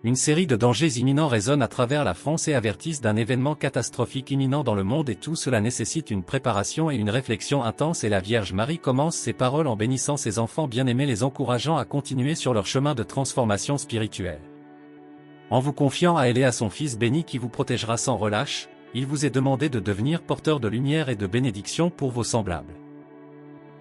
Une série de dangers imminents résonne à travers la France et avertissent d'un événement catastrophique imminent dans le monde, et tout cela nécessite une préparation et une réflexion intense, et la Vierge Marie commence ses paroles en bénissant ses enfants bien-aimés, les encourageant à continuer sur leur chemin de transformation spirituelle. En vous confiant à elle et à son Fils béni qui vous protégera sans relâche, il vous est demandé de devenir porteur de lumière et de bénédiction pour vos semblables.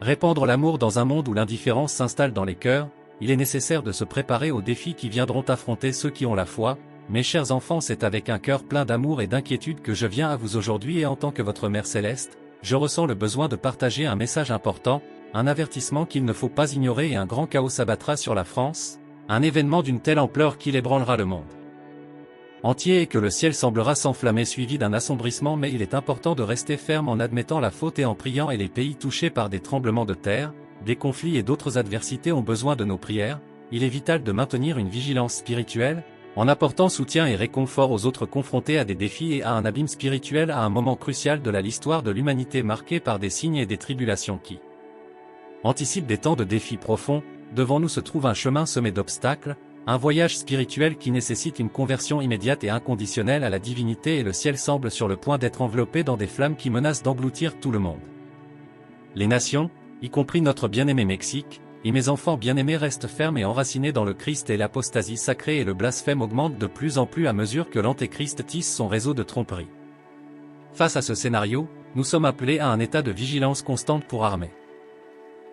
Répandre l'amour dans un monde où l'indifférence s'installe dans les cœurs, il est nécessaire de se préparer aux défis qui viendront affronter ceux qui ont la foi. Mes chers enfants, c'est avec un cœur plein d'amour et d'inquiétude que je viens à vous aujourd'hui, et en tant que votre Mère Céleste, je ressens le besoin de partager un message important, un avertissement qu'il ne faut pas ignorer, et un grand chaos s'abattra sur la France, un événement d'une telle ampleur qu'il ébranlera le monde entier et que le ciel semblera s'enflammer, suivi d'un assombrissement, mais il est important de rester ferme en admettant la faute et en priant, et les pays touchés par des tremblements de terre, des conflits et d'autres adversités ont besoin de nos prières. Il est vital de maintenir une vigilance spirituelle, en apportant soutien et réconfort aux autres confrontés à des défis et à un abîme spirituel à un moment crucial de l'histoire de l'humanité marqué par des signes et des tribulations qui anticipent des temps de défis profonds. Devant nous se trouve un chemin semé d'obstacles, un voyage spirituel qui nécessite une conversion immédiate et inconditionnelle à la divinité, et le ciel semble sur le point d'être enveloppé dans des flammes qui menacent d'engloutir tout le monde. Les nations, y compris notre bien-aimé Mexique, et mes enfants bien-aimés restent fermes et enracinés dans le Christ, et l'apostasie sacrée et le blasphème augmentent de plus en plus à mesure que l'Antéchrist tisse son réseau de tromperie. Face à ce scénario, nous sommes appelés à un état de vigilance constante pour armer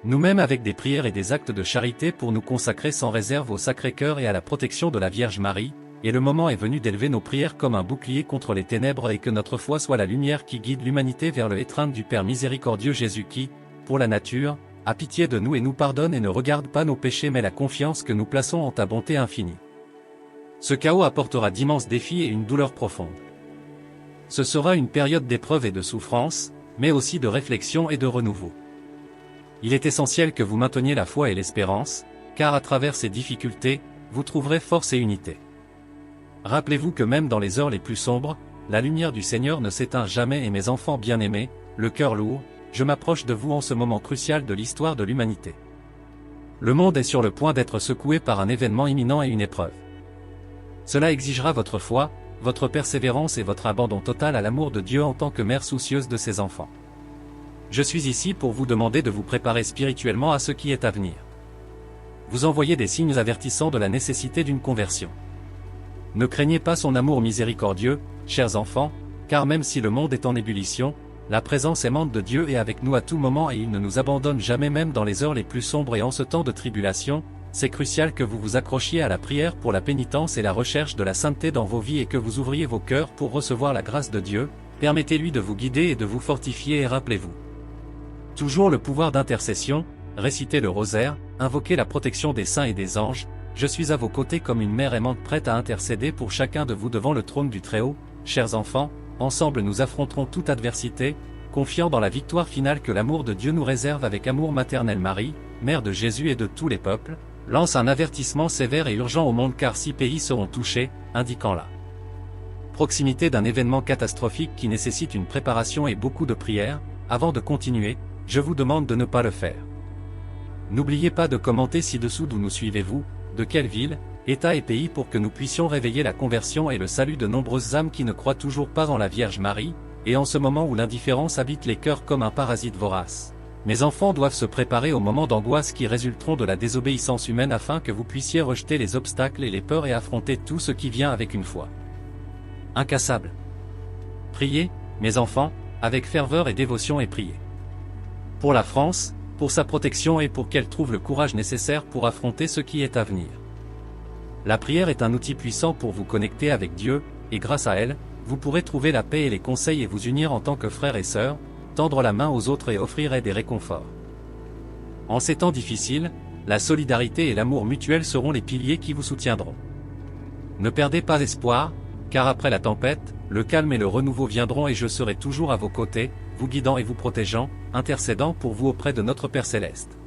nous-mêmes avec des prières et des actes de charité pour nous consacrer sans réserve au Sacré-Cœur et à la protection de la Vierge Marie, et le moment est venu d'élever nos prières comme un bouclier contre les ténèbres, et que notre foi soit la lumière qui guide l'humanité vers le étreinte du Père miséricordieux Jésus qui, pour la nature, a pitié de nous et nous pardonne et ne regarde pas nos péchés mais la confiance que nous plaçons en ta bonté infinie. Ce chaos apportera d'immenses défis et une douleur profonde. Ce sera une période d'épreuve et de souffrance, mais aussi de réflexion et de renouveau. Il est essentiel que vous mainteniez la foi et l'espérance, car à travers ces difficultés, vous trouverez force et unité. Rappelez-vous que même dans les heures les plus sombres, la lumière du Seigneur ne s'éteint jamais, et mes enfants bien-aimés, le cœur lourd, je m'approche de vous en ce moment crucial de l'histoire de l'humanité. Le monde est sur le point d'être secoué par un événement imminent et une épreuve. Cela exigera votre foi, votre persévérance et votre abandon total à l'amour de Dieu en tant que mère soucieuse de ses enfants. Je suis ici pour vous demander de vous préparer spirituellement à ce qui est à venir. Vous envoyez des signes avertissant de la nécessité d'une conversion. Ne craignez pas son amour miséricordieux, chers enfants, car même si le monde est en ébullition, la présence aimante de Dieu est avec nous à tout moment, et il ne nous abandonne jamais même dans les heures les plus sombres. Et en ce temps de tribulation, c'est crucial que vous vous accrochiez à la prière pour la pénitence et la recherche de la sainteté dans vos vies, et que vous ouvriez vos cœurs pour recevoir la grâce de Dieu. Permettez-lui de vous guider et de vous fortifier, et rappelez-vous toujours le pouvoir d'intercession, récitez le rosaire, invoquez la protection des saints et des anges. Je suis à vos côtés comme une mère aimante prête à intercéder pour chacun de vous devant le trône du Très-Haut. Chers enfants, ensemble nous affronterons toute adversité, confiant dans la victoire finale que l'amour de Dieu nous réserve avec amour maternel. Marie, Mère de Jésus et de tous les peuples, lance un avertissement sévère et urgent au monde, car 6 pays seront touchés, indiquant la proximité d'un événement catastrophique qui nécessite une préparation et beaucoup de prières. Avant de continuer, je vous demande de ne pas le faire. N'oubliez pas de commenter ci-dessous d'où nous suivez-vous, de quelle ville, État et pays, pour que nous puissions réveiller la conversion et le salut de nombreuses âmes qui ne croient toujours pas en la Vierge Marie, et en ce moment où l'indifférence habite les cœurs comme un parasite vorace. Mes enfants doivent se préparer aux moments d'angoisse qui résulteront de la désobéissance humaine, afin que vous puissiez rejeter les obstacles et les peurs et affronter tout ce qui vient avec une foi incassable. Priez, mes enfants, avec ferveur et dévotion, et priez pour la France, pour sa protection et pour qu'elle trouve le courage nécessaire pour affronter ce qui est à venir. La prière est un outil puissant pour vous connecter avec Dieu, et grâce à elle, vous pourrez trouver la paix et les conseils et vous unir en tant que frères et sœurs, tendre la main aux autres et offrir aide et réconfort. En ces temps difficiles, la solidarité et l'amour mutuel seront les piliers qui vous soutiendront. Ne perdez pas espoir, car après la tempête, le calme et le renouveau viendront, et je serai toujours à vos côtés, vous guidant et vous protégeant, intercédant pour vous auprès de notre Père Céleste.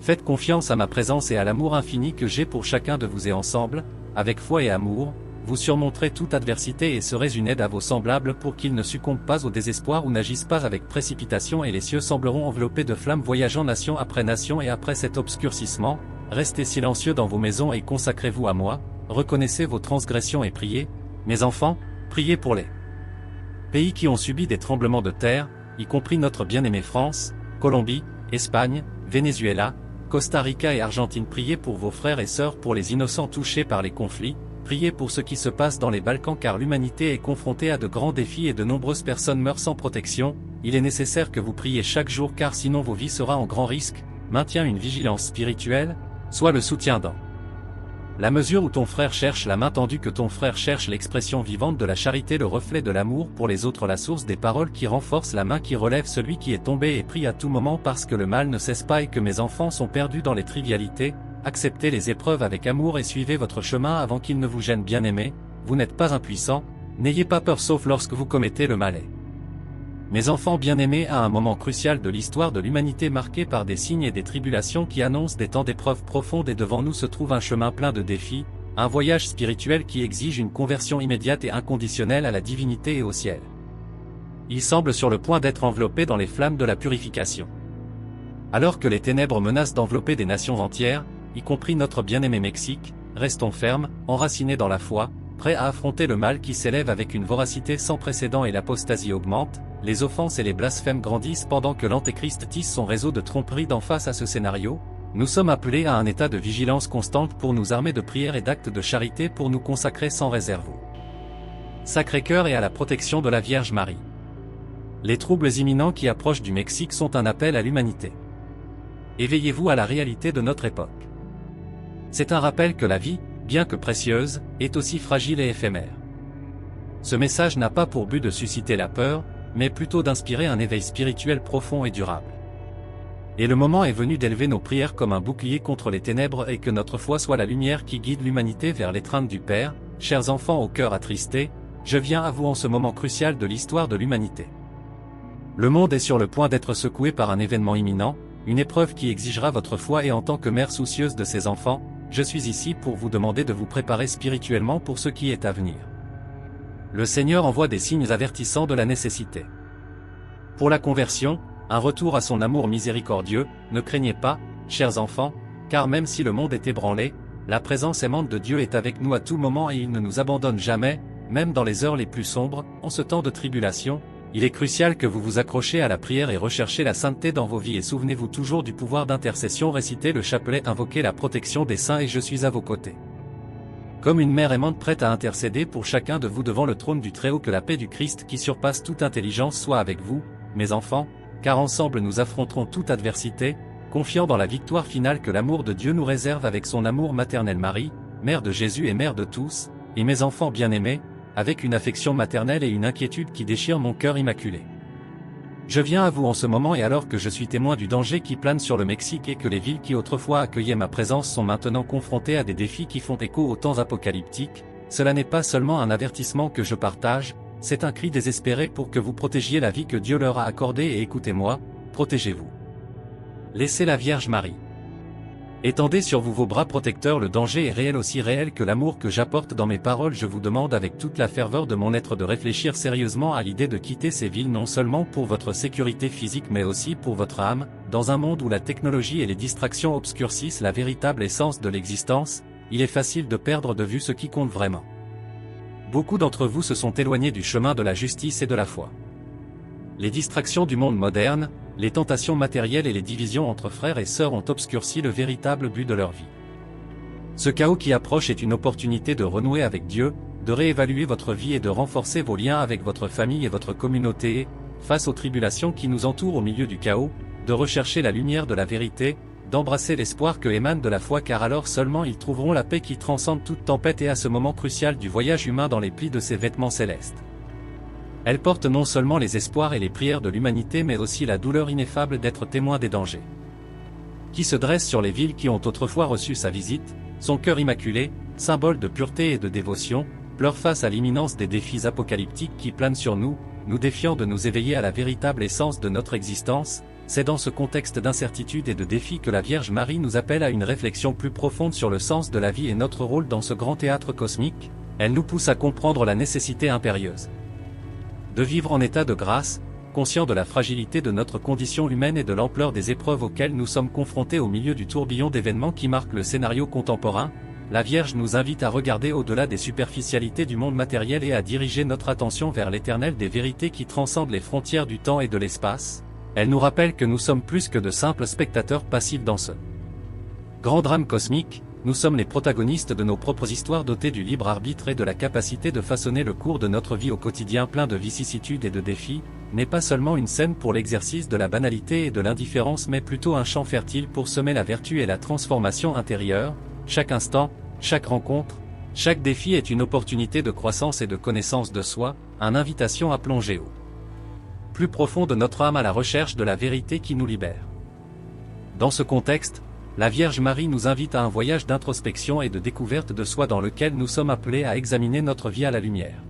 Faites confiance à ma présence et à l'amour infini que j'ai pour chacun de vous, et ensemble, avec foi et amour, vous surmonterez toute adversité et serez une aide à vos semblables pour qu'ils ne succombent pas au désespoir ou n'agissent pas avec précipitation, et les cieux sembleront enveloppés de flammes voyageant nation après nation. Et après cet obscurcissement, restez silencieux dans vos maisons et consacrez-vous à moi, reconnaissez vos transgressions et priez, mes enfants, priez pour les pays qui ont subi des tremblements de terre, y compris notre bien-aimée France, Colombie, Espagne, Venezuela, Costa Rica et Argentine. Priez pour vos frères et sœurs, pour les innocents touchés par les conflits, priez pour ce qui se passe dans les Balkans car l'humanité est confrontée à de grands défis et de nombreuses personnes meurent sans protection. Il est nécessaire que vous priez chaque jour car sinon vos vies seront en grand risque. Maintiens une vigilance spirituelle, sois le soutien dans la mesure où ton frère cherche la main tendue, que ton frère cherche l'expression vivante de la charité, le reflet de l'amour pour les autres, la source des paroles qui renforce la main qui relève celui qui est tombé, et prie à tout moment parce que le mal ne cesse pas et que mes enfants sont perdus dans les trivialités. Acceptez les épreuves avec amour et suivez votre chemin avant qu'ils ne vous gênent. Bien-aimés, vous n'êtes pas impuissants, n'ayez pas peur sauf lorsque vous commettez le mal. Mes enfants bien-aimés, à un moment crucial de l'histoire de l'humanité marqué par des signes et des tribulations qui annoncent des temps d'épreuves profondes, et devant nous se trouve un chemin plein de défis, un voyage spirituel qui exige une conversion immédiate et inconditionnelle à la divinité et au ciel. Il semble sur le point d'être enveloppé dans les flammes de la purification. Alors que les ténèbres menacent d'envelopper des nations entières, y compris notre bien-aimé Mexique, restons fermes, enracinés dans la foi, prêts à affronter le mal qui s'élève avec une voracité sans précédent, et l'apostasie augmente, les offenses et les blasphèmes grandissent pendant que l'Antéchrist tisse son réseau de tromperie. D'en face à ce scénario, nous sommes appelés à un état de vigilance constante pour nous armer de prières et d'actes de charité pour nous consacrer sans réserve au Sacré-Cœur et à la protection de la Vierge Marie. Les troubles imminents qui approchent du Mexique sont un appel à l'humanité. Éveillez-vous à la réalité de notre époque. C'est un rappel que la vie, bien que précieuse, est aussi fragile et éphémère. Ce message n'a pas pour but de susciter la peur, mais plutôt d'inspirer un éveil spirituel profond et durable. Et le moment est venu d'élever nos prières comme un bouclier contre les ténèbres et que notre foi soit la lumière qui guide l'humanité vers l'étreinte du Père. Chers enfants au cœur attristé, je viens à vous en ce moment crucial de l'histoire de l'humanité. Le monde est sur le point d'être secoué par un événement imminent, une épreuve qui exigera votre foi, et en tant que mère soucieuse de ses enfants, je suis ici pour vous demander de vous préparer spirituellement pour ce qui est à venir. Le Seigneur envoie des signes avertissant de la nécessité pour la conversion, un retour à son amour miséricordieux. Ne craignez pas, chers enfants, car même si le monde est ébranlé, la présence aimante de Dieu est avec nous à tout moment et il ne nous abandonne jamais, même dans les heures les plus sombres. En ce temps de tribulation, il est crucial que vous vous accrochiez à la prière et recherchez la sainteté dans vos vies, et souvenez-vous toujours du pouvoir d'intercession. Récitez le chapelet, invoquez la protection des saints, et je suis à vos côtés. Comme une mère aimante prête à intercéder pour chacun de vous devant le trône du Très-Haut, que la paix du Christ qui surpasse toute intelligence soit avec vous, mes enfants, car ensemble nous affronterons toute adversité, confiant dans la victoire finale que l'amour de Dieu nous réserve avec son amour maternel. Marie, mère de Jésus et mère de tous, et mes enfants bien-aimés, avec une affection maternelle et une inquiétude qui déchire mon cœur immaculé. Je viens à vous en ce moment, et alors que je suis témoin du danger qui plane sur le Mexique et que les villes qui autrefois accueillaient ma présence sont maintenant confrontées à des défis qui font écho aux temps apocalyptiques, cela n'est pas seulement un avertissement que je partage, c'est un cri désespéré pour que vous protégiez la vie que Dieu leur a accordée. Et écoutez-moi, protégez-vous. Laissez la Vierge Marie. Étendez sur vous vos bras protecteurs. Le danger est réel, aussi réel que l'amour que j'apporte dans mes paroles. Je vous demande avec toute la ferveur de mon être de réfléchir sérieusement à l'idée de quitter ces villes, non seulement pour votre sécurité physique mais aussi pour votre âme. Dans un monde où la technologie et les distractions obscurcissent la véritable essence de l'existence, il est facile de perdre de vue ce qui compte vraiment. Beaucoup d'entre vous se sont éloignés du chemin de la justice et de la foi. Les distractions du monde moderne, les tentations matérielles et les divisions entre frères et sœurs ont obscurci le véritable but de leur vie. Ce chaos qui approche est une opportunité de renouer avec Dieu, de réévaluer votre vie et de renforcer vos liens avec votre famille et votre communauté et, face aux tribulations qui nous entourent au milieu du chaos, de rechercher la lumière de la vérité, d'embrasser l'espoir que émane de la foi, car alors seulement ils trouveront la paix qui transcende toute tempête. Et à ce moment crucial du voyage humain dans les plis de ses vêtements célestes, elle porte non seulement les espoirs et les prières de l'humanité mais aussi la douleur ineffable d'être témoin des dangers qui se dressent sur les villes qui ont autrefois reçu sa visite. Son cœur immaculé, symbole de pureté et de dévotion, pleure face à l'imminence des défis apocalyptiques qui planent sur nous, nous défiant de nous éveiller à la véritable essence de notre existence. C'est dans ce contexte d'incertitude et de défis que la Vierge Marie nous appelle à une réflexion plus profonde sur le sens de la vie et notre rôle dans ce grand théâtre cosmique. Elle nous pousse à comprendre la nécessité impérieuse de vivre en état de grâce, conscient de la fragilité de notre condition humaine et de l'ampleur des épreuves auxquelles nous sommes confrontés au milieu du tourbillon d'événements qui marquent le scénario contemporain. la Vierge nous invite à regarder au-delà des superficialités du monde matériel et à diriger notre attention vers l'éternel des vérités qui transcendent les frontières du temps et de l'espace. Elle nous rappelle que nous sommes plus que de simples spectateurs passifs dans ce grand drame cosmique. Nous sommes les protagonistes de nos propres histoires dotées du libre arbitre et de la capacité de façonner le cours de notre vie au quotidien plein de vicissitudes et de défis, n'est pas seulement une scène pour l'exercice de la banalité et de l'indifférence mais plutôt un champ fertile pour semer la vertu et la transformation intérieure. Chaque instant, chaque rencontre, chaque défi est une opportunité de croissance et de connaissance de soi, une invitation à plonger au plus profond de notre âme à la recherche de la vérité qui nous libère. Dans ce contexte, la Vierge Marie nous invite à un voyage d'introspection et de découverte de soi dans lequel nous sommes appelés à examiner notre vie à la lumière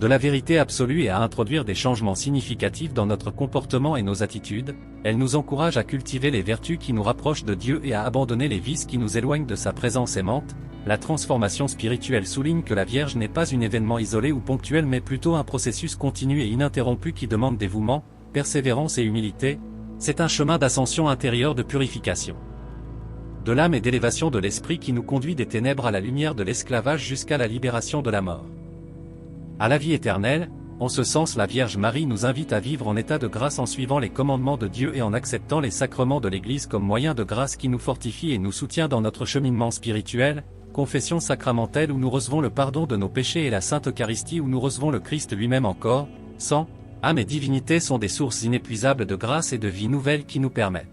de la vérité absolue et à introduire des changements significatifs dans notre comportement et nos attitudes. Elle nous encourage à cultiver les vertus qui nous rapprochent de Dieu et à abandonner les vices qui nous éloignent de sa présence aimante. La transformation spirituelle souligne que la Vierge n'est pas un événement isolé ou ponctuel mais plutôt un processus continu et ininterrompu qui demande dévouement, persévérance et humilité. C'est un chemin d'ascension intérieure de purification de l'âme et d'élévation de l'esprit qui nous conduit des ténèbres à la lumière de l'esclavage jusqu'à la libération de la mort à la vie éternelle. En ce sens, la Vierge Marie nous invite à vivre en état de grâce en suivant les commandements de Dieu et en acceptant les sacrements de l'Église comme moyen de grâce qui nous fortifie et nous soutient dans notre cheminement spirituel. Confession sacramentelle où nous recevons le pardon de nos péchés et la Sainte Eucharistie où nous recevons le Christ lui-même encore. Sang, âme et divinité sont des sources inépuisables de grâce et de vie nouvelle qui nous permettent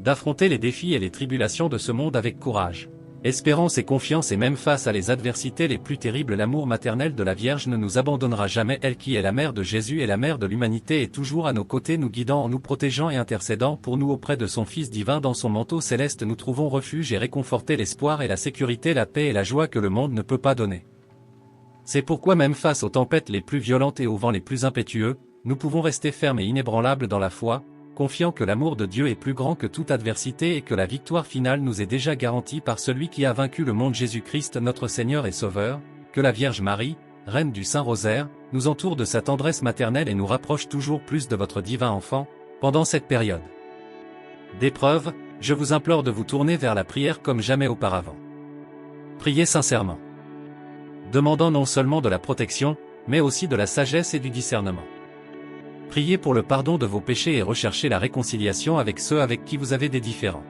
d'affronter les défis et les tribulations de ce monde avec courage, espérance et confiance, et même face à les adversités les plus terribles, l'amour maternel de la Vierge ne nous abandonnera jamais. Elle qui est la mère de Jésus et la mère de l'humanité est toujours à nos côtés, nous guidant, en nous protégeant et intercédant pour nous auprès de son Fils divin. Dans son manteau céleste nous trouvons refuge et réconforter l'espoir et la sécurité, la paix et la joie que le monde ne peut pas donner. C'est pourquoi même face aux tempêtes les plus violentes et aux vents les plus impétueux, nous pouvons rester fermes et inébranlables dans la foi, confiant que l'amour de Dieu est plus grand que toute adversité et que la victoire finale nous est déjà garantie par celui qui a vaincu le monde, Jésus-Christ notre Seigneur et Sauveur. Que la Vierge Marie, Reine du Saint-Rosaire, nous entoure de sa tendresse maternelle et nous rapproche toujours plus de votre divin enfant. Pendant cette période d'épreuve, je vous implore de vous tourner vers la prière comme jamais auparavant. Priez sincèrement, demandant non seulement de la protection, mais aussi de la sagesse et du discernement. Priez pour le pardon de vos péchés et recherchez la réconciliation avec ceux avec qui vous avez des différends.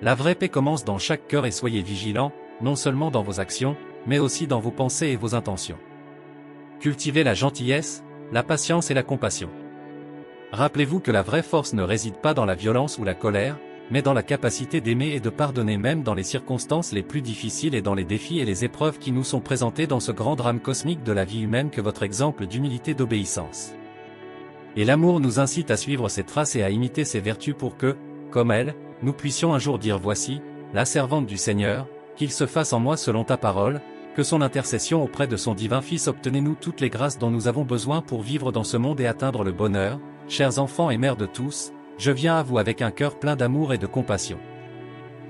La vraie paix commence dans chaque cœur et soyez vigilants, non seulement dans vos actions, mais aussi dans vos pensées et vos intentions. Cultivez la gentillesse, la patience et la compassion. Rappelez-vous que la vraie force ne réside pas dans la violence ou la colère, mais dans la capacité d'aimer et de pardonner même dans les circonstances les plus difficiles et dans les défis et les épreuves qui nous sont présentés dans ce grand drame cosmique de la vie humaine. Que votre exemple d'humilité, d'obéissance et l'amour nous incite à suivre ses traces et à imiter ses vertus pour que, comme elle, nous puissions un jour dire: voici, la servante du Seigneur, qu'il se fasse en moi selon ta parole. Que son intercession auprès de son divin Fils obtenez-nous toutes les grâces dont nous avons besoin pour vivre dans ce monde et atteindre le bonheur. Chers enfants et mères de tous, je viens à vous avec un cœur plein d'amour et de compassion.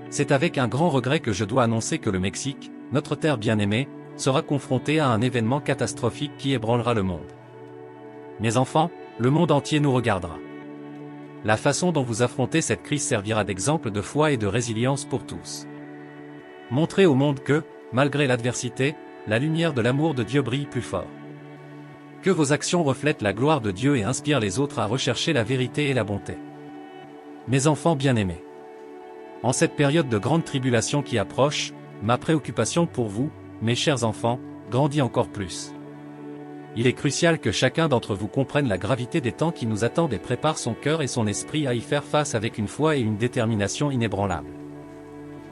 C'est avec un grand regret que je dois annoncer que le Mexique, notre terre bien-aimée, sera confronté à un événement catastrophique qui ébranlera le monde. Mes enfants, le monde entier nous regardera. La façon dont vous affrontez cette crise servira d'exemple de foi et de résilience pour tous. Montrez au monde que, malgré l'adversité, la lumière de l'amour de Dieu brille plus fort. Que vos actions reflètent la gloire de Dieu et inspirent les autres à rechercher la vérité et la bonté. Mes enfants bien-aimés, en cette période de grande tribulation qui approche, ma préoccupation pour vous, mes chers enfants, grandit encore plus. Il est crucial que chacun d'entre vous comprenne la gravité des temps qui nous attendent et prépare son cœur et son esprit à y faire face avec une foi et une détermination inébranlables.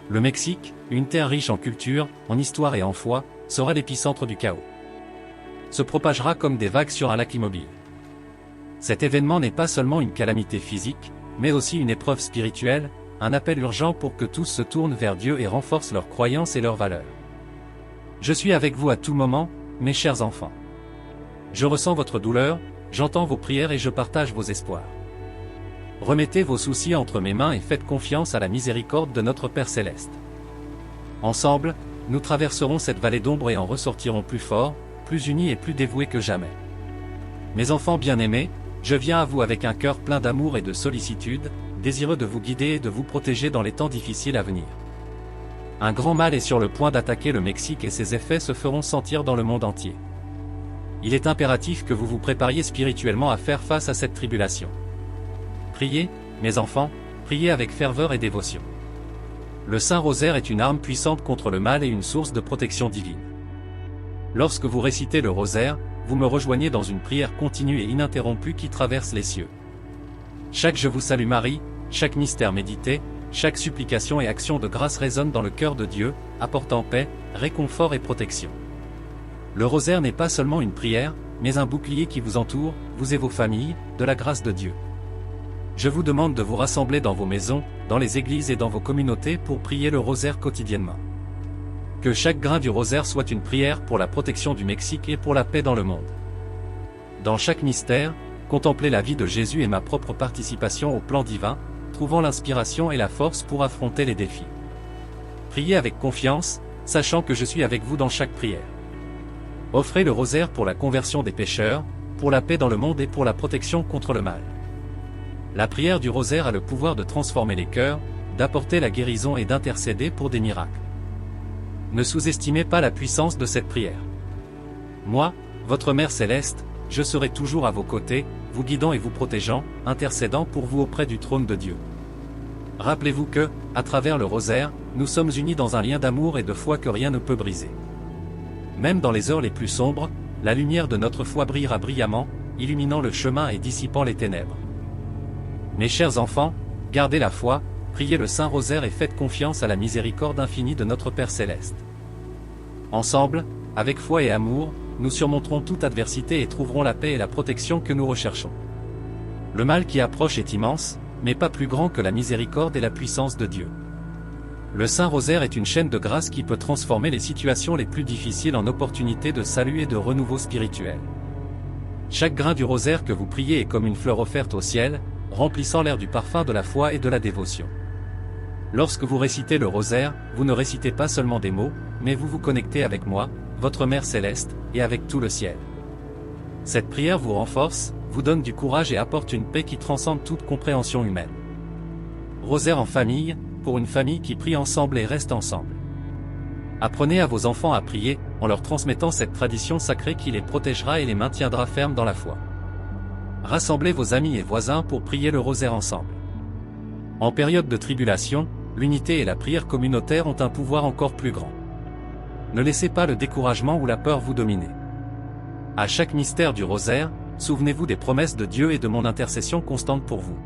Le Mexique, une terre riche en culture, en histoire et en foi, sera l'épicentre du chaos. Se propagera comme des vagues sur un lac immobile. Cet événement n'est pas seulement une calamité physique, mais aussi une épreuve spirituelle, un appel urgent pour que tous se tournent vers Dieu et renforcent leurs croyances et leurs valeurs. Je suis avec vous à tout moment, mes chers enfants. Je ressens votre douleur, j'entends vos prières et je partage vos espoirs. Remettez vos soucis entre mes mains et faites confiance à la miséricorde de notre Père Céleste. Ensemble, nous traverserons cette vallée d'ombre et en ressortirons plus forts, plus unis et plus dévoués que jamais. Mes enfants bien-aimés, je viens à vous avec un cœur plein d'amour et de sollicitude, désireux de vous guider et de vous protéger dans les temps difficiles à venir. Un grand mal est sur le point d'attaquer le Mexique et ses effets se feront sentir dans le monde entier. Il est impératif que vous vous prépariez spirituellement à faire face à cette tribulation. Priez, mes enfants, priez avec ferveur et dévotion. Le Saint-Rosaire est une arme puissante contre le mal et une source de protection divine. Lorsque vous récitez le rosaire, vous me rejoignez dans une prière continue et ininterrompue qui traverse les cieux. Chaque Je vous salue Marie, chaque mystère médité, chaque supplication et action de grâce résonne dans le cœur de Dieu, apportant paix, réconfort et protection. Le rosaire n'est pas seulement une prière, mais un bouclier qui vous entoure, vous et vos familles, de la grâce de Dieu. Je vous demande de vous rassembler dans vos maisons, dans les églises et dans vos communautés pour prier le rosaire quotidiennement. Que chaque grain du rosaire soit une prière pour la protection du Mexique et pour la paix dans le monde. Dans chaque mystère, contemplez la vie de Jésus et ma propre participation au plan divin, trouvant l'inspiration et la force pour affronter les défis. Priez avec confiance, sachant que je suis avec vous dans chaque prière. Offrez le rosaire pour la conversion des pécheurs, pour la paix dans le monde et pour la protection contre le mal. La prière du rosaire a le pouvoir de transformer les cœurs, d'apporter la guérison et d'intercéder pour des miracles. Ne sous-estimez pas la puissance de cette prière. Moi, votre Mère Céleste, je serai toujours à vos côtés, vous guidant et vous protégeant, intercédant pour vous auprès du trône de Dieu. Rappelez-vous que, à travers le rosaire, nous sommes unis dans un lien d'amour et de foi que rien ne peut briser. Même dans les heures les plus sombres, la lumière de notre foi brillera brillamment, illuminant le chemin et dissipant les ténèbres. Mes chers enfants, gardez la foi, priez le Saint-Rosaire et faites confiance à la miséricorde infinie de notre Père Céleste. Ensemble, avec foi et amour, nous surmonterons toute adversité et trouverons la paix et la protection que nous recherchons. Le mal qui approche est immense, mais pas plus grand que la miséricorde et la puissance de Dieu. Le Saint-Rosaire est une chaîne de grâce qui peut transformer les situations les plus difficiles en opportunités de salut et de renouveau spirituel. Chaque grain du rosaire que vous priez est comme une fleur offerte au ciel, remplissant l'air du parfum de la foi et de la dévotion. Lorsque vous récitez le rosaire, vous ne récitez pas seulement des mots, mais vous vous connectez avec moi, votre Mère Céleste, et avec tout le ciel. Cette prière vous renforce, vous donne du courage et apporte une paix qui transcende toute compréhension humaine. Rosaire en famille, pour une famille qui prie ensemble et reste ensemble. Apprenez à vos enfants à prier, en leur transmettant cette tradition sacrée qui les protégera et les maintiendra fermes dans la foi. Rassemblez vos amis et voisins pour prier le rosaire ensemble. En période de tribulation, l'unité et la prière communautaire ont un pouvoir encore plus grand. Ne laissez pas le découragement ou la peur vous dominer. À chaque mystère du rosaire, souvenez-vous des promesses de Dieu et de mon intercession constante pour vous.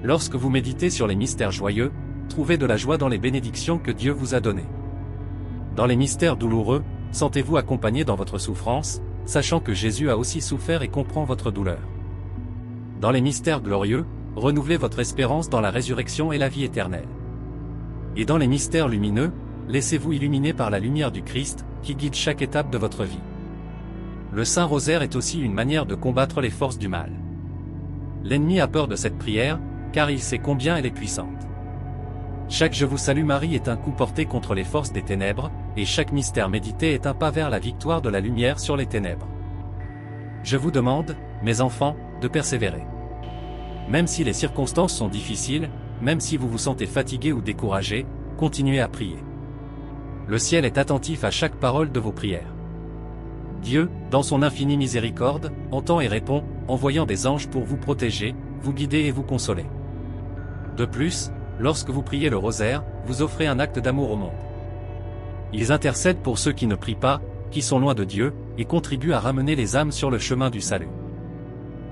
Lorsque vous méditez sur les mystères joyeux, trouvez de la joie dans les bénédictions que Dieu vous a données. Dans les mystères douloureux, sentez-vous accompagné dans votre souffrance, sachant que Jésus a aussi souffert et comprend votre douleur. Dans les mystères glorieux, renouvelez votre espérance dans la résurrection et la vie éternelle. Et dans les mystères lumineux, laissez-vous illuminer par la lumière du Christ, qui guide chaque étape de votre vie. Le Saint-Rosaire est aussi une manière de combattre les forces du mal. L'ennemi a peur de cette prière, car il sait combien elle est puissante. Chaque Je vous salue Marie est un coup porté contre les forces des ténèbres, et chaque mystère médité est un pas vers la victoire de la lumière sur les ténèbres. Je vous demande, mes enfants, de persévérer. Même si les circonstances sont difficiles, même si vous vous sentez fatigué ou découragé, continuez à prier. Le ciel est attentif à chaque parole de vos prières. Dieu, dans son infinie miséricorde, entend et répond, envoyant des anges pour vous protéger, vous guider et vous consoler. De plus, lorsque vous priez le rosaire, vous offrez un acte d'amour au monde. Ils intercèdent pour ceux qui ne prient pas, qui sont loin de Dieu, et contribuent à ramener les âmes sur le chemin du salut.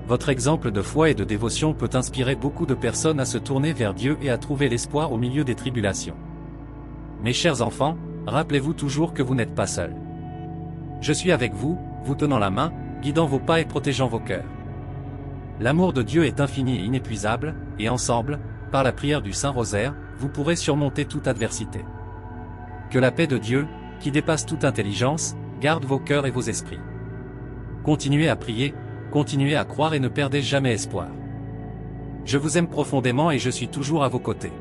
Votre exemple de foi et de dévotion peut inspirer beaucoup de personnes à se tourner vers Dieu et à trouver l'espoir au milieu des tribulations. Mes chers enfants, rappelez-vous toujours que vous n'êtes pas seuls. Je suis avec vous, vous tenant la main, guidant vos pas et protégeant vos cœurs. L'amour de Dieu est infini et inépuisable, et ensemble, par la prière du Saint-Rosaire, vous pourrez surmonter toute adversité. Que la paix de Dieu, qui dépasse toute intelligence, garde vos cœurs et vos esprits. Continuez à prier, continuez à croire et ne perdez jamais espoir. Je vous aime profondément et je suis toujours à vos côtés.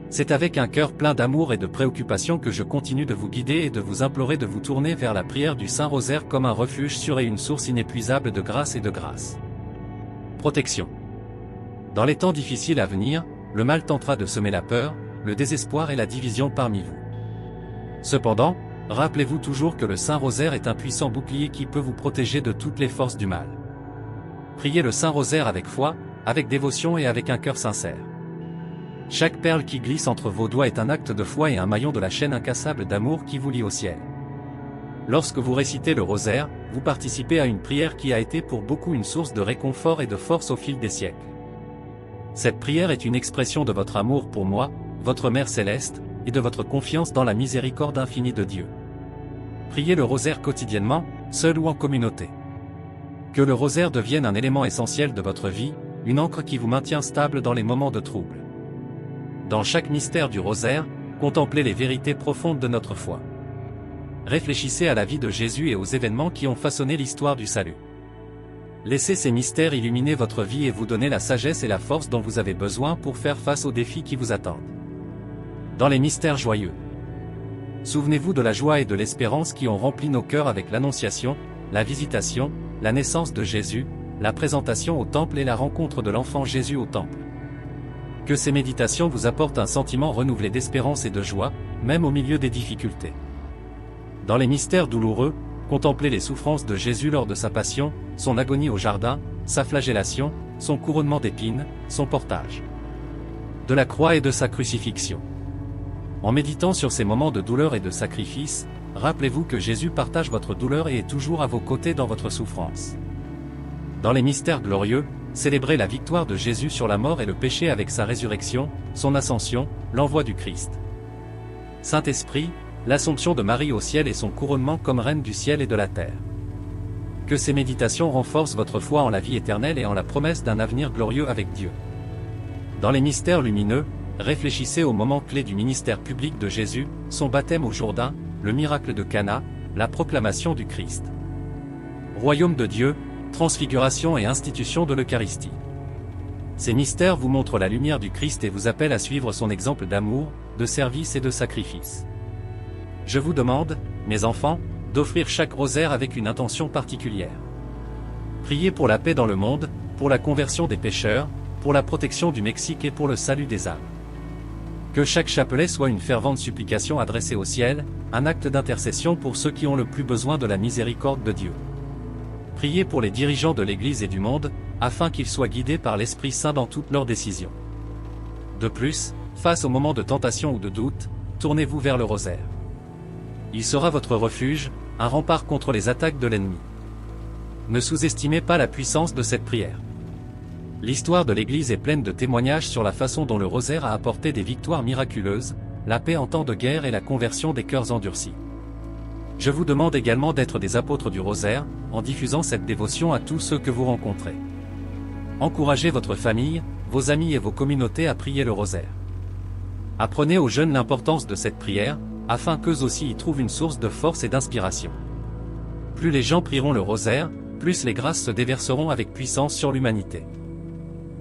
C'est avec un cœur plein d'amour et de préoccupation que je continue de vous guider et de vous implorer de vous tourner vers la prière du Saint-Rosaire comme un refuge sûr et une source inépuisable de grâce et de grâce. Protection. Dans les temps difficiles à venir, le mal tentera de semer la peur, le désespoir et la division parmi vous. Cependant, rappelez-vous toujours que le Saint Rosaire est un puissant bouclier qui peut vous protéger de toutes les forces du mal. Priez le Saint Rosaire avec foi, avec dévotion et avec un cœur sincère. Chaque perle qui glisse entre vos doigts est un acte de foi et un maillon de la chaîne incassable d'amour qui vous lie au ciel. Lorsque vous récitez le rosaire, vous participez à une prière qui a été pour beaucoup une source de réconfort et de force au fil des siècles. Cette prière est une expression de votre amour pour moi, votre Mère Céleste, et de votre confiance dans la miséricorde infinie de Dieu. Priez le rosaire quotidiennement, seul ou en communauté. Que le rosaire devienne un élément essentiel de votre vie, une ancre qui vous maintient stable dans les moments de trouble. Dans chaque mystère du rosaire, contemplez les vérités profondes de notre foi. Réfléchissez à la vie de Jésus et aux événements qui ont façonné l'histoire du salut. Laissez ces mystères illuminer votre vie et vous donner la sagesse et la force dont vous avez besoin pour faire face aux défis qui vous attendent. Dans les mystères joyeux, souvenez-vous de la joie et de l'espérance qui ont rempli nos cœurs avec l'Annonciation, la Visitation, la naissance de Jésus, la présentation au temple et la rencontre de l'enfant Jésus au temple. Que ces méditations vous apportent un sentiment renouvelé d'espérance et de joie, même au milieu des difficultés. Dans les mystères douloureux, contemplez les souffrances de Jésus lors de sa passion, son agonie au jardin, sa flagellation, son couronnement d'épines, son portage de la croix et de sa crucifixion. En méditant sur ces moments de douleur et de sacrifice, rappelez-vous que Jésus partage votre douleur et est toujours à vos côtés dans votre souffrance. Dans les mystères glorieux, célébrez la victoire de Jésus sur la mort et le péché avec sa résurrection, son ascension, l'envoi du Christ. Saint-Esprit, l'Assomption de Marie au ciel et son couronnement comme reine du ciel et de la terre. Que ces méditations renforcent votre foi en la vie éternelle et en la promesse d'un avenir glorieux avec Dieu. Dans les mystères lumineux, réfléchissez aux moments clés du ministère public de Jésus, son baptême au Jourdain, le miracle de Cana, la proclamation du Christ. Royaume de Dieu, transfiguration et institution de l'Eucharistie. Ces mystères vous montrent la lumière du Christ et vous appellent à suivre son exemple d'amour, de service et de sacrifice. Je vous demande, mes enfants, d'offrir chaque rosaire avec une intention particulière. Priez pour la paix dans le monde, pour la conversion des pécheurs, pour la protection du Mexique et pour le salut des âmes. Que chaque chapelet soit une fervente supplication adressée au ciel, un acte d'intercession pour ceux qui ont le plus besoin de la miséricorde de Dieu. Priez pour les dirigeants de l'Église et du monde, afin qu'ils soient guidés par l'Esprit Saint dans toutes leurs décisions. De plus, face aux moments de tentation ou de doute, tournez-vous vers le rosaire. Il sera votre refuge, un rempart contre les attaques de l'ennemi. Ne sous-estimez pas la puissance de cette prière. L'histoire de l'Église est pleine de témoignages sur la façon dont le rosaire a apporté des victoires miraculeuses, la paix en temps de guerre et la conversion des cœurs endurcis. Je vous demande également d'être des apôtres du rosaire, en diffusant cette dévotion à tous ceux que vous rencontrez. Encouragez votre famille, vos amis et vos communautés à prier le rosaire. Apprenez aux jeunes l'importance de cette prière, afin qu'eux aussi y trouvent une source de force et d'inspiration. Plus les gens prieront le rosaire, plus les grâces se déverseront avec puissance sur l'humanité.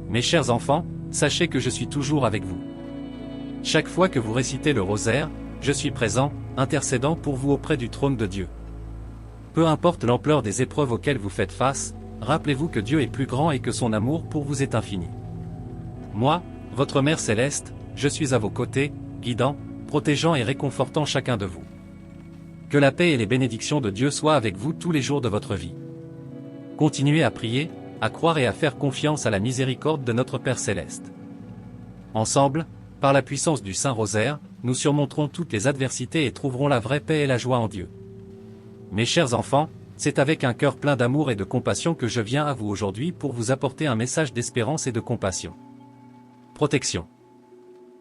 Mes chers enfants, sachez que je suis toujours avec vous. Chaque fois que vous récitez le rosaire, je suis présent, intercédant pour vous auprès du trône de Dieu. Peu importe l'ampleur des épreuves auxquelles vous faites face, rappelez-vous que Dieu est plus grand et que son amour pour vous est infini. Moi, votre Mère Céleste, je suis à vos côtés, guidant, protégeant et réconfortant chacun de vous. Que la paix et les bénédictions de Dieu soient avec vous tous les jours de votre vie. Continuez à prier, à croire et à faire confiance à la miséricorde de notre Père Céleste. Ensemble, par la puissance du Saint Rosaire, nous surmonterons toutes les adversités et trouverons la vraie paix et la joie en Dieu. Mes chers enfants, c'est avec un cœur plein d'amour et de compassion que je viens à vous aujourd'hui pour vous apporter un message d'espérance et de compassion. Protection.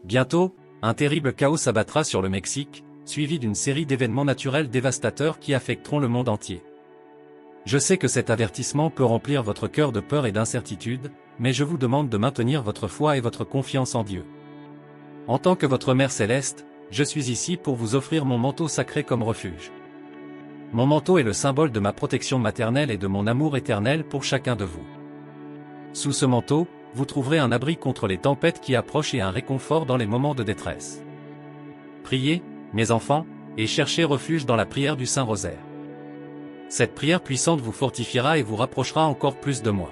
Bientôt, un terrible chaos s'abattra sur le Mexique, suivi d'une série d'événements naturels dévastateurs qui affecteront le monde entier. Je sais que cet avertissement peut remplir votre cœur de peur et d'incertitude, mais je vous demande de maintenir votre foi et votre confiance en Dieu. En tant que votre Mère Céleste, je suis ici pour vous offrir mon manteau sacré comme refuge. Mon manteau est le symbole de ma protection maternelle et de mon amour éternel pour chacun de vous. Sous ce manteau, vous trouverez un abri contre les tempêtes qui approchent et un réconfort dans les moments de détresse. Priez, mes enfants, et cherchez refuge dans la prière du Saint Rosaire. Cette prière puissante vous fortifiera et vous rapprochera encore plus de moi.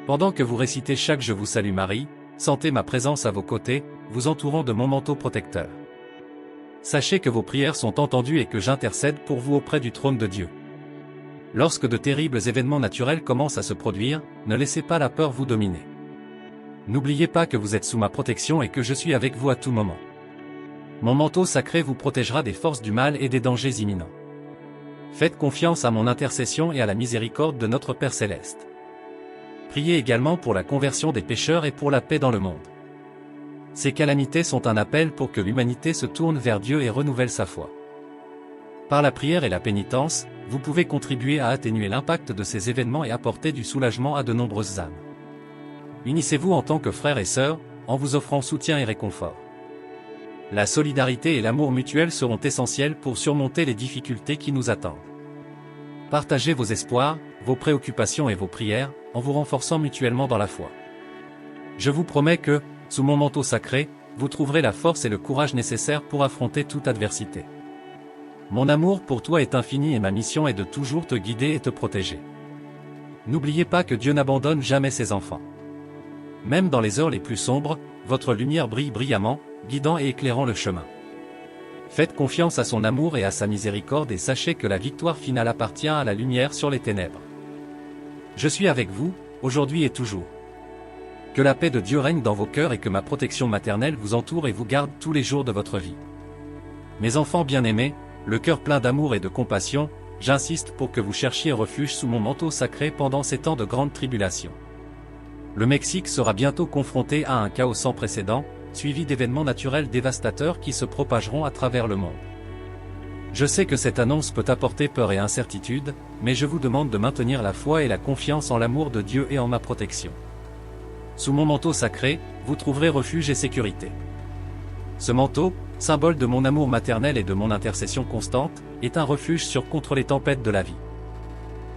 Pendant que vous récitez chaque Je vous salue Marie, sentez ma présence à vos côtés, vous entourant de mon manteau protecteur. Sachez que vos prières sont entendues et que j'intercède pour vous auprès du trône de Dieu. Lorsque de terribles événements naturels commencent à se produire, ne laissez pas la peur vous dominer. N'oubliez pas que vous êtes sous ma protection et que je suis avec vous à tout moment. Mon manteau sacré vous protégera des forces du mal et des dangers imminents. Faites confiance à mon intercession et à la miséricorde de notre Père Céleste. Priez également pour la conversion des pécheurs et pour la paix dans le monde. Ces calamités sont un appel pour que l'humanité se tourne vers Dieu et renouvelle sa foi. Par la prière et la pénitence, vous pouvez contribuer à atténuer l'impact de ces événements et apporter du soulagement à de nombreuses âmes. Unissez-vous en tant que frères et sœurs, en vous offrant soutien et réconfort. La solidarité et l'amour mutuel seront essentiels pour surmonter les difficultés qui nous attendent. Partagez vos espoirs, vos préoccupations et vos prières, en vous renforçant mutuellement dans la foi. Je vous promets que, sous mon manteau sacré, vous trouverez la force et le courage nécessaires pour affronter toute adversité. Mon amour pour toi est infini et ma mission est de toujours te guider et te protéger. N'oubliez pas que Dieu n'abandonne jamais ses enfants. Même dans les heures les plus sombres, votre lumière brille brillamment, guidant et éclairant le chemin. Faites confiance à son amour et à sa miséricorde et sachez que la victoire finale appartient à la lumière sur les ténèbres. Je suis avec vous, aujourd'hui et toujours. Que la paix de Dieu règne dans vos cœurs et que ma protection maternelle vous entoure et vous garde tous les jours de votre vie. Mes enfants bien-aimés, le cœur plein d'amour et de compassion, j'insiste pour que vous cherchiez refuge sous mon manteau sacré pendant ces temps de grande tribulation. Le Mexique sera bientôt confronté à un chaos sans précédent, suivi d'événements naturels dévastateurs qui se propageront à travers le monde. Je sais que cette annonce peut apporter peur et incertitude, mais je vous demande de maintenir la foi et la confiance en l'amour de Dieu et en ma protection. Sous mon manteau sacré, vous trouverez refuge et sécurité. Ce manteau, symbole de mon amour maternel et de mon intercession constante, est un refuge sûr contre les tempêtes de la vie.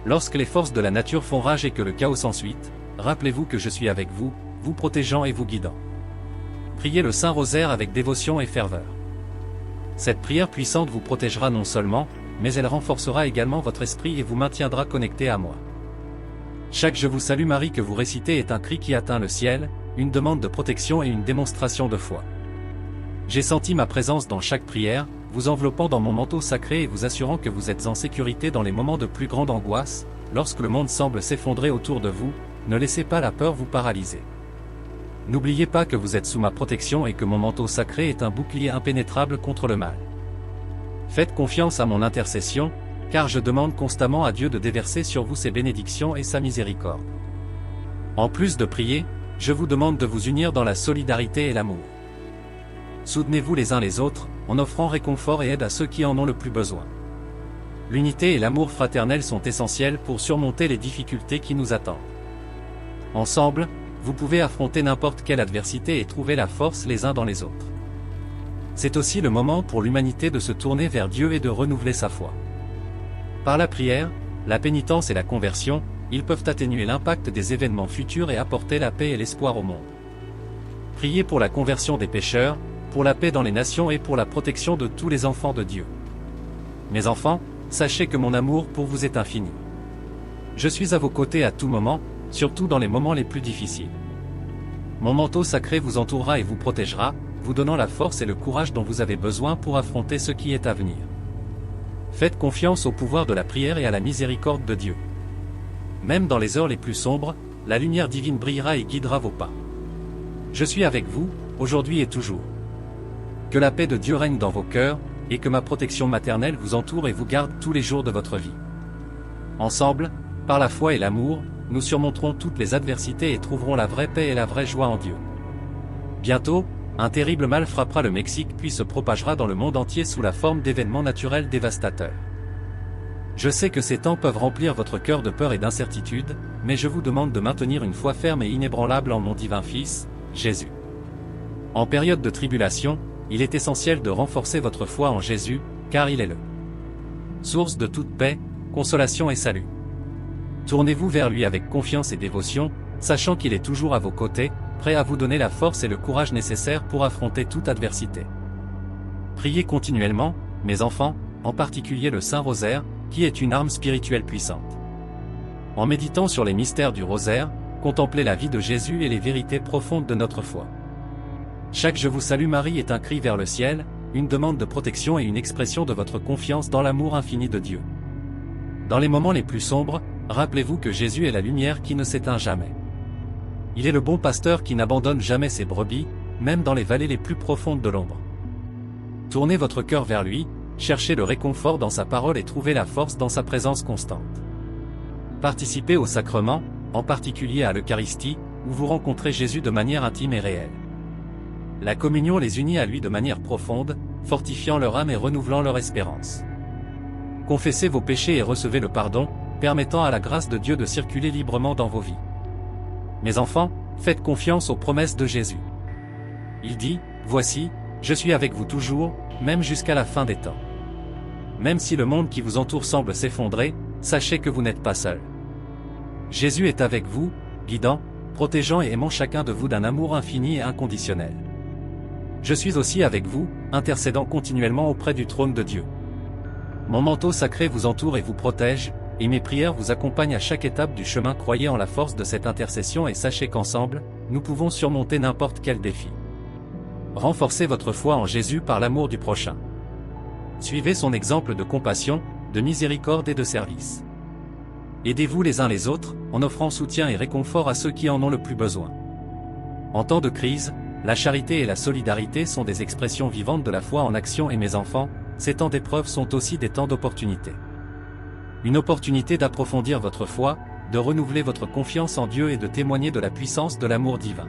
Lorsque les forces de la nature font rage et que le chaos s'ensuit, rappelez-vous que je suis avec vous, vous protégeant et vous guidant. Priez le Saint Rosaire avec dévotion et ferveur. Cette prière puissante vous protégera non seulement, mais elle renforcera également votre esprit et vous maintiendra connecté à moi. Chaque Je vous salue Marie que vous récitez est un cri qui atteint le ciel, une demande de protection et une démonstration de foi. J'ai senti ma présence dans chaque prière, vous enveloppant dans mon manteau sacré et vous assurant que vous êtes en sécurité dans les moments de plus grande angoisse. Lorsque le monde semble s'effondrer autour de vous, ne laissez pas la peur vous paralyser. N'oubliez pas que vous êtes sous ma protection et que mon manteau sacré est un bouclier impénétrable contre le mal. Faites confiance à mon intercession, car je demande constamment à Dieu de déverser sur vous ses bénédictions et sa miséricorde. En plus de prier, je vous demande de vous unir dans la solidarité et l'amour. Soutenez-vous les uns les autres, en offrant réconfort et aide à ceux qui en ont le plus besoin. L'unité et l'amour fraternel sont essentiels pour surmonter les difficultés qui nous attendent. Ensemble, vous pouvez affronter n'importe quelle adversité et trouver la force les uns dans les autres. C'est aussi le moment pour l'humanité de se tourner vers Dieu et de renouveler sa foi. Par la prière, la pénitence et la conversion, ils peuvent atténuer l'impact des événements futurs et apporter la paix et l'espoir au monde. Priez pour la conversion des pécheurs, pour la paix dans les nations et pour la protection de tous les enfants de Dieu. Mes enfants, sachez que mon amour pour vous est infini. Je suis à vos côtés à tout moment, surtout dans les moments les plus difficiles. Mon manteau sacré vous entourera et vous protégera, vous donnant la force et le courage dont vous avez besoin pour affronter ce qui est à venir. Faites confiance au pouvoir de la prière et à la miséricorde de Dieu. Même dans les heures les plus sombres, la lumière divine brillera et guidera vos pas. Je suis avec vous, aujourd'hui et toujours. Que la paix de Dieu règne dans vos cœurs, et que ma protection maternelle vous entoure et vous garde tous les jours de votre vie. Ensemble, par la foi et l'amour, nous surmonterons toutes les adversités et trouverons la vraie paix et la vraie joie en Dieu. Bientôt, un terrible mal frappera le Mexique puis se propagera dans le monde entier sous la forme d'événements naturels dévastateurs. Je sais que ces temps peuvent remplir votre cœur de peur et d'incertitude, mais je vous demande de maintenir une foi ferme et inébranlable en mon divin Fils, Jésus. En période de tribulation, il est essentiel de renforcer votre foi en Jésus, car il est le source de toute paix, consolation et salut. Tournez-vous vers lui avec confiance et dévotion, sachant qu'il est toujours à vos côtés, prêt à vous donner la force et le courage nécessaires pour affronter toute adversité. Priez continuellement, mes enfants, en particulier le Saint Rosaire, qui est une arme spirituelle puissante. En méditant sur les mystères du Rosaire, contemplez la vie de Jésus et les vérités profondes de notre foi. Chaque Je vous salue Marie est un cri vers le ciel, une demande de protection et une expression de votre confiance dans l'amour infini de Dieu. Dans les moments les plus sombres, rappelez-vous que Jésus est la lumière qui ne s'éteint jamais. Il est le bon pasteur qui n'abandonne jamais ses brebis, même dans les vallées les plus profondes de l'ombre. Tournez votre cœur vers lui, cherchez le réconfort dans sa parole et trouvez la force dans sa présence constante. Participez au sacrement, en particulier à l'Eucharistie, où vous rencontrez Jésus de manière intime et réelle. La communion les unit à lui de manière profonde, fortifiant leur âme et renouvelant leur espérance. Confessez vos péchés et recevez le pardon, permettant à la grâce de Dieu de circuler librement dans vos vies. Mes enfants, faites confiance aux promesses de Jésus. Il dit, « Voici, je suis avec vous toujours, même jusqu'à la fin des temps. » Même si le monde qui vous entoure semble s'effondrer, sachez que vous n'êtes pas seul. Jésus est avec vous, guidant, protégeant et aimant chacun de vous d'un amour infini et inconditionnel. Je suis aussi avec vous, intercédant continuellement auprès du trône de Dieu. Mon manteau sacré vous entoure et vous protège, et mes prières vous accompagnent à chaque étape du chemin. Croyez en la force de cette intercession et sachez qu'ensemble, nous pouvons surmonter n'importe quel défi. Renforcez votre foi en Jésus par l'amour du prochain. Suivez son exemple de compassion, de miséricorde et de service. Aidez-vous les uns les autres, en offrant soutien et réconfort à ceux qui en ont le plus besoin. En temps de crise, la charité et la solidarité sont des expressions vivantes de la foi en action et mes enfants, ces temps d'épreuve sont aussi des temps d'opportunité. Une opportunité d'approfondir votre foi, de renouveler votre confiance en Dieu et de témoigner de la puissance de l'amour divin.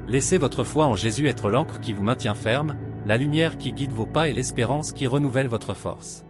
Laissez votre foi en Jésus être l'encre qui vous maintient ferme, la lumière qui guide vos pas et l'espérance qui renouvelle votre force.